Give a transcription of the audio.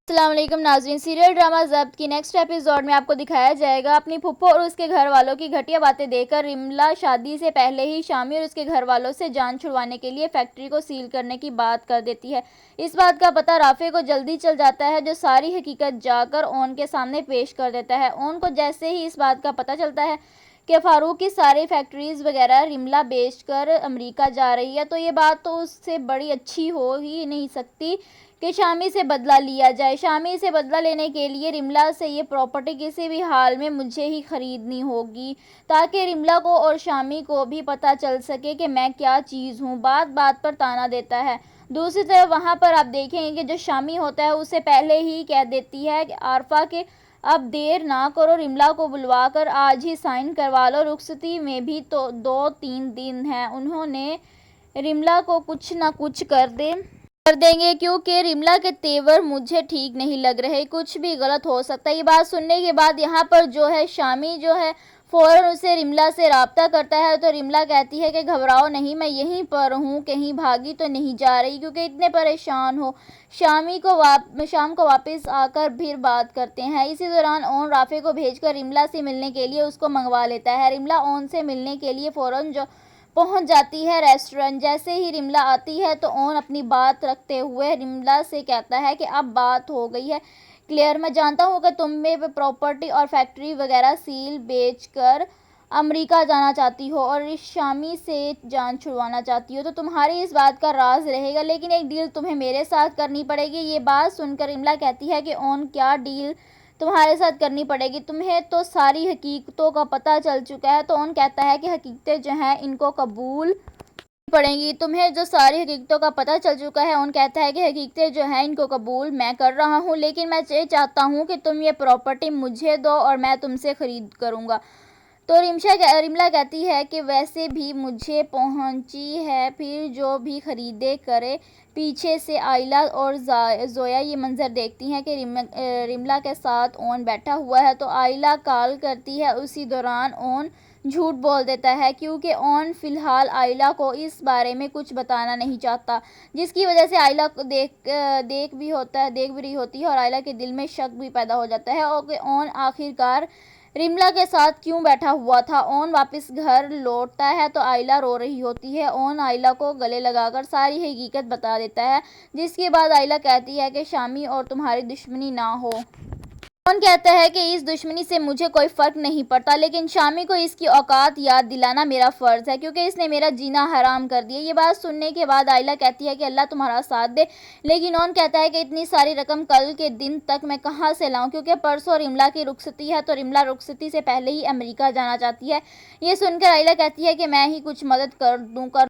السلام علیکم ناظرین، سیریل ڈرامہ ضبط کی نیکسٹ ایپیسوڈ میں آپ کو دکھایا جائے گا اپنی پھپھو اور اس کے گھر والوں کی گھٹیا باتیں دیکھ کر رملا شادی سے پہلے ہی شامی اور اس کے گھر والوں سے جان چھڑوانے کے لیے فیکٹری کو سیل کرنے کی بات کر دیتی ہے۔ اس بات کا پتہ رافع کو جلدی چل جاتا ہے، جو ساری حقیقت جا کر اون کے سامنے پیش کر دیتا ہے۔ اون کو جیسے ہی اس بات کا پتہ چلتا ہے کہ فاروق کی ساری فیکٹریز وغیرہ رملا بیچ کر امریکہ جا رہی ہے، تو یہ بات تو اس سے بڑی اچھی ہو ہی نہیں سکتی کہ شامی سے بدلہ لیا جائے۔ شامی سے بدلہ لینے کے لیے رملا سے یہ پراپرٹی کسی بھی حال میں مجھے ہی خریدنی ہوگی، تاکہ رملا کو اور شامی کو بھی پتہ چل سکے کہ میں کیا چیز ہوں۔ بات بات پر طعنہ دیتا ہے۔ دوسری طرف وہاں پر آپ دیکھیں گے کہ جو شامی ہوتا ہے اسے پہلے ہی کہہ دیتی ہے کہ عارفہ کہ اب دیر نہ کرو، رملا کو بلوا کر آج ہی سائن کروا لو، رخصتی میں بھی تو 2-3 دن ہیں، انہوں نے رملا کو کچھ نہ کچھ کر دیں گے، کیونکہ رملا کے تیور مجھے ٹھیک نہیں لگ رہے، کچھ بھی غلط ہو سکتا ہے۔ یہ بات سننے کے بعد یہاں پر جو ہے شامی جو ہے فوراً اسے رملا سے رابطہ کرتا ہے، تو رملا کہتی ہے کہ گھبراؤ نہیں، میں یہیں پر ہوں، کہیں بھاگی تو نہیں جا رہی، کیونکہ اتنے پریشان ہو۔ شام کو واپس آ کر پھر بات کرتے ہیں۔ اسی دوران اون رافع کو بھیج کر رملا سے ملنے کے لیے اس کو منگوا لیتا ہے۔ رملا اون سے ملنے کے لیے فوراً پہنچ جاتی ہے ریسٹورنٹ۔ جیسے ہی رملا آتی ہے تو اون اپنی بات رکھتے ہوئے رملا سے کہتا ہے کہ اب بات ہو گئی ہے کلیئر، میں جانتا ہوں کہ تم میں پراپرٹی اور فیکٹری وغیرہ سیل بیچ کر امریکہ جانا چاہتی ہو اور اس شامی سے جان چھڑوانا چاہتی ہو، تو تمہاری اس بات کا راز رہے گا، لیکن ایک ڈیل تمہیں میرے ساتھ کرنی پڑے گی۔ یہ بات سن کر رملا کہتی ہے کہ اون کیا ڈیل تمہارے ساتھ کرنی پڑے گی، تمہیں تو ساری حقیقتوں کا پتہ چل چکا ہے۔ تو اون کہتا ہے کہ حقیقتیں جو ہیں ان کو قبول پڑیں گی، تمہیں جو ساری حقیقتوں کا پتہ چل چکا ہے۔ اون کہتا ہے کہ حقیقتیں جو ہیں ان کو قبول میں کر رہا ہوں، لیکن میں یہ چاہتا ہوں کہ تم یہ پراپرٹی مجھے دو اور میں تم سے خرید کروں گا۔ تو رملا کہتی ہے کہ ویسے بھی مجھے پہنچی ہے، پھر جو بھی خریدے کرے۔ پیچھے سے آئلہ اور زویا یہ منظر دیکھتی ہیں کہ رملا کے ساتھ اون بیٹھا ہوا ہے، تو آئلہ کال کرتی ہے۔ اسی دوران اون جھوٹ بول دیتا ہے، کیونکہ اون فی الحال آئلہ کو اس بارے میں کچھ بتانا نہیں چاہتا، جس کی وجہ سے آئلہ دیکھ بھی رہی ہوتی ہے اور آئلہ کے دل میں شک بھی پیدا ہو جاتا ہے کہ اون آخرکار رملا کے ساتھ کیوں بیٹھا ہوا تھا۔ اون واپس گھر لوٹتا ہے تو آئلہ رو رہی ہوتی ہے۔ اون آئلہ کو گلے لگا کر ساری حقیقت بتا دیتا ہے، جس کے بعد آئلہ کہتی ہے کہ شامی اور تمہاری دشمنی نہ ہو۔ اون کہتا ہے کہ اس دشمنی سے مجھے کوئی فرق نہیں پڑتا، لیکن شامی کو اس کی اوقات یاد دلانا میرا فرض ہے، کیونکہ اس نے میرا جینا حرام کر دیا۔ یہ بات سننے کے بعد آئلہ کہتی ہے کہ اللہ تمہارا ساتھ دے، لیکن اون کہتا ہے کہ اتنی ساری رقم کل کے دن تک میں کہاں سے لاؤں، کیونکہ پرسوں رملا کی رخصتی ہے، تو رملا رخصتی سے پہلے ہی امریکہ جانا چاہتی ہے۔ یہ سن کر آئلہ کہتی ہے کہ میں ہی کچھ مدد کر دوں